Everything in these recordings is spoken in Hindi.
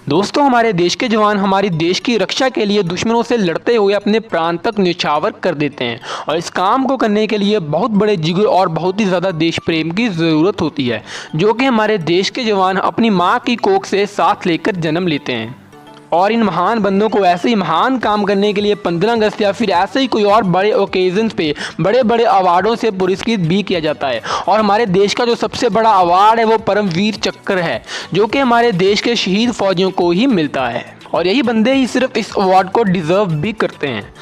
दोस्तों, हमारे देश के जवान हमारी देश की रक्षा के लिए दुश्मनों से लड़ते हुए अपने प्राण तक न्यौछावर कर देते हैं और इस काम को करने के लिए बहुत बड़े जिगर और बहुत ही ज़्यादा देश प्रेम की ज़रूरत होती है, जो कि हमारे देश के जवान अपनी माँ की कोख से साथ लेकर जन्म लेते हैं। और इन महान बंदों को ऐसे ही महान काम करने के लिए 15 अगस्त या फिर ऐसे ही कोई और बड़े ओकेजन्स पे बड़े बड़े अवार्डों से पुरस्कृत भी किया जाता है। और हमारे देश का जो सबसे बड़ा अवार्ड है वो परमवीर चक्र है, जो कि हमारे देश के शहीद फौजियों को ही मिलता है और यही बंदे ही सिर्फ इस अवार्ड को डिज़र्व भी करते हैं।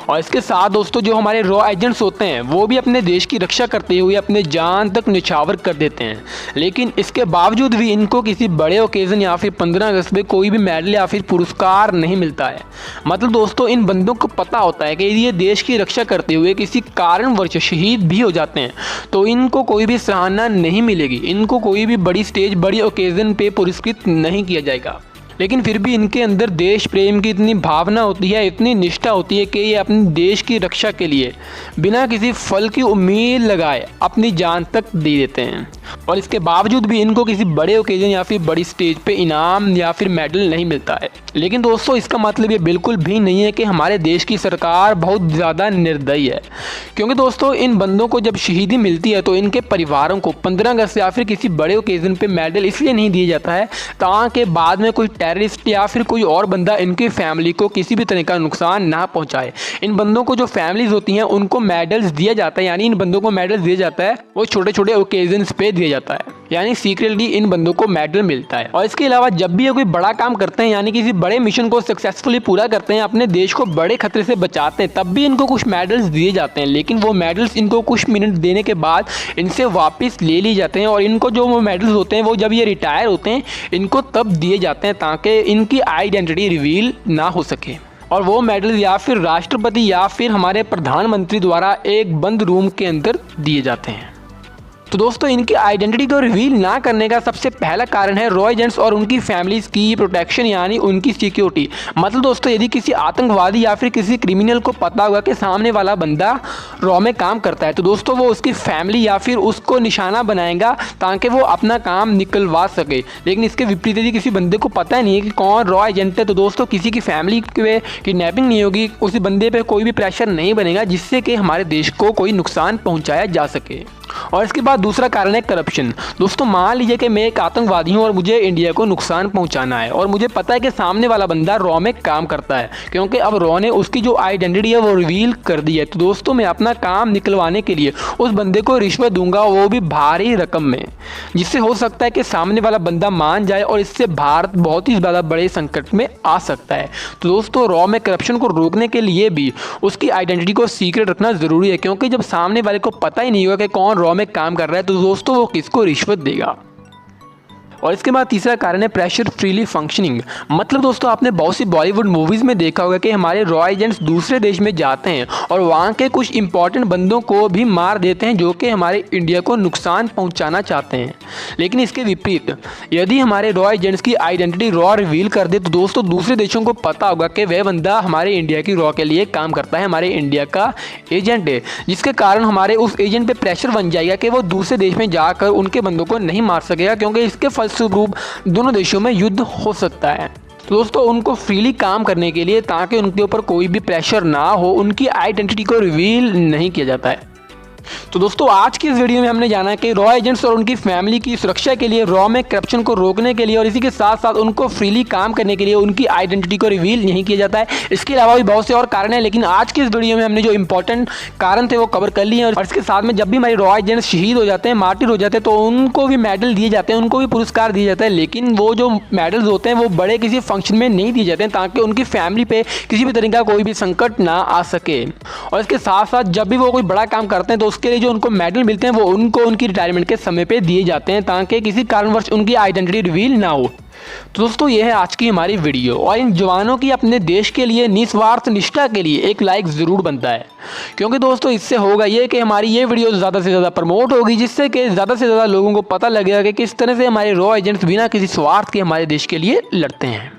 और इसके साथ दोस्तों, जो हमारे रॉ एजेंट्स होते हैं वो भी अपने देश की रक्षा करते हुए अपने जान तक न्यौछावर कर देते हैं, लेकिन इसके बावजूद भी इनको किसी बड़े ओकेज़न या फिर 15 अगस्त पे कोई भी मेडल या फिर पुरस्कार नहीं मिलता है। मतलब दोस्तों, इन बंदों को पता होता है कि यदि ये देश की रक्षा करते हुए किसी कारणवश शहीद भी हो जाते हैं तो इनको कोई भी सराहना नहीं मिलेगी, इनको कोई भी बड़ी स्टेज बड़ी ओकेज़न पे पुरस्कृत नहीं किया जाएगा। लेकिन फिर भी इनके अंदर देश प्रेम की इतनी भावना होती है, इतनी निष्ठा होती है कि ये अपने देश की रक्षा के लिए बिना किसी फल की उम्मीद लगाए अपनी जान तक दे देते हैं। और इसके बावजूद भी इनको किसी बड़े ओकेजन या फिर बड़ी स्टेज पे इनाम या फिर मेडल नहीं मिलता है। लेकिन दोस्तों, इसका मतलब ये बिल्कुल भी नहीं है कि हमारे देश की सरकार बहुत ज़्यादा निर्दयी है, क्योंकि दोस्तों इन बंदों को जब शहीदी मिलती है तो इनके परिवारों को 15 अगस्त या फिर किसी बड़े ओकेजन पे मेडल इसलिए नहीं दिया जाता है ताकि बाद में कोई टेररिस्ट या फिर कोई और बंदा इनकी फैमिली को किसी भी तरह का नुकसान ना पहुंचाए। इन बंदों को जो फैमिलीज होती हैं उनको मेडल्स दिया जाता है, यानी इन बंदों को मेडल्स दिया जाता है वो छोटे छोटे ओकेजन्स पे दिया जाता है, यानी सीक्रेटली इन बंदों को मेडल मिलता है। और इसके अलावा जब भी ये कोई बड़ा काम करते हैं, यानी किसी बड़े मिशन को सक्सेसफुली पूरा करते हैं, अपने देश को बड़े खतरे से बचाते हैं, तब भी इनको कुछ मेडल्स दिए जाते हैं। लेकिन वो मेडल्स इनको कुछ मिनट देने के बाद इनसे वापस ले लिए जाते हैं और इनको जो वो मेडल्स होते हैं वो जब ये रिटायर होते हैं इनको तब दिए जाते हैं ताकि इनकी आइडेंटिटी रिवील ना हो सके। और वो मेडल या फिर राष्ट्रपति या फिर हमारे प्रधानमंत्री द्वारा एक बंद रूम के अंदर दिए जाते हैं। तो दोस्तों, इनकी आइडेंटिटी को रिवील ना करने का सबसे पहला कारण है रॉ एजेंट्स और उनकी फैमिलीज की प्रोटेक्शन, यानी उनकी सिक्योरिटी। मतलब दोस्तों, यदि किसी आतंकवादी या फिर किसी क्रिमिनल को पता होगा कि सामने वाला बंदा रॉ में काम करता है तो दोस्तों वो उसकी फैमिली या फिर उसको निशाना बनाएगा ताकि वो अपना काम निकलवा सके। लेकिन इसके विपरीत यदि किसी बंदे को पता ही नहीं है कि कौन रॉ एजेंट है तो दोस्तों किसी की फैमिली पे किडनैपिंग नहीं होगी, उस बंदे पे कोई भी प्रेशर नहीं बनेगा जिससे कि हमारे देश को कोई नुकसान पहुँचाया जा सके। और इसके बाद दूसरा कारण है करप्शन। दोस्तों, मान लीजिए कि मैं एक आतंकवादी हूं और मुझे इंडिया को नुकसान पहुंचाना है और मुझे पता है कि सामने वाला बंदा रॉ में काम करता है, क्योंकि अब रॉ ने उसकी जो आइडेंटिटी है वो रिवील कर दी है। तो दोस्तों, मैं अपना काम निकलवाने के लिए उस बंदे को रिश्वत दूंगा, वो भी भारी रकम में, जिससे हो सकता है कि सामने वाला बंदा मान जाए और इससे भारत बहुत ही ज़्यादा बड़े संकट में आ सकता है। तो दोस्तों, रॉ में करप्शन को रोकने के लिए भी उसकी आइडेंटिटी को सीक्रेट रखना ज़रूरी है, क्योंकि जब सामने वाले को पता ही नहीं होगा कि कौन रॉ में काम कर रहा है तो दोस्तों वो किसको रिश्वत देगा। और इसके बाद तीसरा कारण है प्रेशर फ्रीली फंक्शनिंग। मतलब दोस्तों, आपने बहुत सी बॉलीवुड मूवीज़ में देखा होगा कि हमारे रॉ एजेंट्स दूसरे देश में जाते हैं और वहाँ के कुछ इंपॉर्टेंट बंदों को भी मार देते हैं जो कि हमारे इंडिया को नुकसान पहुँचाना चाहते हैं। लेकिन इसके विपरीत यदि हमारे रॉ एजेंट्स की आइडेंटिटी रॉ रिवील कर दे तो दोस्तों दूसरे देशों को पता होगा कि वह बंदा हमारे इंडिया की रॉ के लिए काम करता है, हमारे इंडिया का एजेंट है, जिसके कारण हमारे उस एजेंट पे प्रेशर बन जाएगा कि वो दूसरे देश में जाकर उनके बंदों को नहीं मार सकेगा, क्योंकि इसके फलस्वरूप दोनों देशों में युद्ध हो सकता है। तो दोस्तों, उनको फ्रीली काम करने के लिए ताकि उनके ऊपर कोई भी प्रेशर ना हो, उनकी आइडेंटिटी को रिवील नहीं किया जाता है। तो दोस्तों, आज की इस वीडियो में हमने जाना कि रॉ एजेंट्स और उनकी फैमिली की सुरक्षा के लिए, रॉ में करप्शन को रोकने के लिए और इसी के साथ साथ उनको फ्रीली काम करने के लिए उनकी आइडेंटिटी को रिवील नहीं किया जाता है। इसके अलावा भी बहुत से और कारण हैं, लेकिन आज की इस वीडियो में हमने जो इंपॉर्टेंट कारण थे वो कवर कर लिए हैं। और इसके साथ में जब भी हमारे रॉ एजेंट्स शहीद हो जाते हैं, मार्टिर हो जाते हैं, तो उनको भी मेडल दिए जाते हैं, उनको भी पुरस्कार दिए जाते हैं, लेकिन वो जो मेडल्स होते हैं वो बड़े किसी फंक्शन में नहीं दिए जाते हैं ताकि उनकी फैमिली पे किसी भी तरह का कोई भी संकट ना आ सके। और इसके साथ साथ जब भी वो कोई बड़ा काम करते हैं तो उसके लिए जो उनको मेडल मिलते हैं वो उनको उनकी रिटायरमेंट के समय पे दिए जाते हैं ताकि किसी कारणवश उनकी आइडेंटिटी रिवील ना हो। तो दोस्तों, ये है आज की हमारी वीडियो और इन जवानों की अपने देश के लिए निस्वार्थ निष्ठा के लिए एक लाइक ज़रूर बनता है, क्योंकि दोस्तों इससे होगा ये कि हमारी ये वीडियो ज़्यादा से ज़्यादा प्रमोट होगी, जिससे कि ज़्यादा से ज़्यादा लोगों को पता लगेगा कि किस तरह से हमारे रॉ एजेंट्स बिना किसी स्वार्थ के हमारे देश के लिए लड़ते हैं।